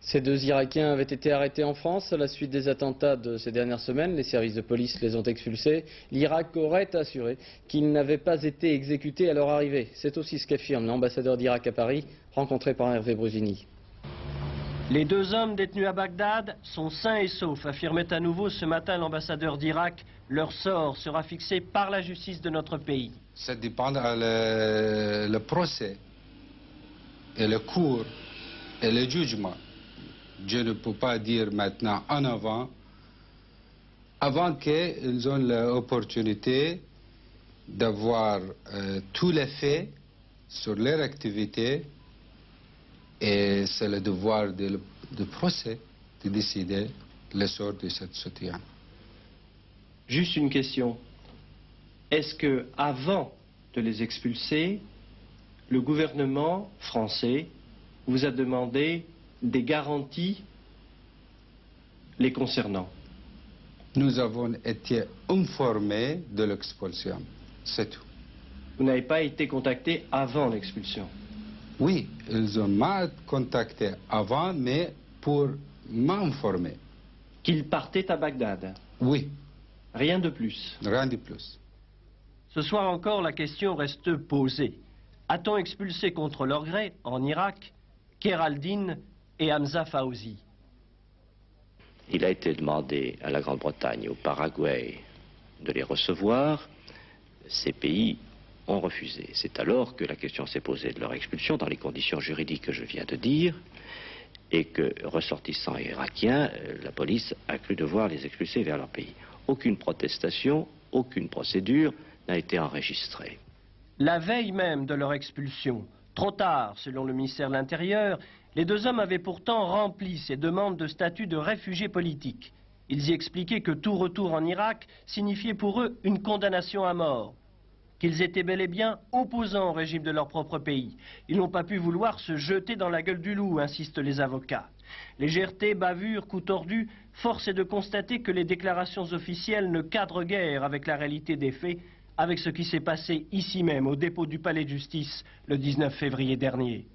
Ces deux Irakiens avaient été arrêtés en France à la suite des attentats de ces dernières semaines. Les services de police les ont expulsés. L'Irak aurait assuré qu'ils n'avaient pas été exécutés à leur arrivée. C'est aussi ce qu'affirme l'ambassadeur d'Irak à Paris, rencontré par Hervé Brusini. Les deux hommes détenus à Bagdad sont sains et saufs, affirmait à nouveau ce matin l'ambassadeur d'Irak. Leur sort sera fixé par la justice de notre pays. Ça dépend le procès, et le cours, et le jugement. Je ne peux pas dire maintenant en avant qu'ils ont l'opportunité d'avoir tous les faits sur leur activité. Et c'est le devoir du procès de décider le sort de cette soutien. Juste une question. Est-ce que, avant de les expulser, le gouvernement français vous a demandé des garanties les concernant? Nous avons été informés de l'expulsion, c'est tout. Vous n'avez pas été contacté avant l'expulsion? Oui, ils ont m'a contacté avant, mais pour m'informer. Qu'ils partaient à Bagdad? Oui. Rien de plus? Rien de plus. Ce soir encore, la question reste posée. A-t-on expulsé contre leur gré, en Irak, Kheraldine et Hamza Fawzi? Il a été demandé à la Grande-Bretagne et au Paraguay de les recevoir. Ces pays ont refusé. C'est alors que la question s'est posée de leur expulsion dans les conditions juridiques que je viens de dire et que, ressortissants irakiens, la police a cru devoir les expulser vers leur pays. Aucune protestation, aucune procédure n'a été enregistrée. La veille même de leur expulsion, trop tard selon le ministère de l'Intérieur, les deux hommes avaient pourtant rempli ces demandes de statut de réfugiés politiques. Ils y expliquaient que tout retour en Irak signifiait pour eux une condamnation à mort, qu'ils étaient bel et bien opposants au régime de leur propre pays. Ils n'ont pas pu vouloir se jeter dans la gueule du loup, insistent les avocats. Légèreté, bavure, coup tordu, force est de constater que les déclarations officielles ne cadrent guère avec la réalité des faits, avec ce qui s'est passé ici même, au dépôt du palais de justice, le 19 février dernier.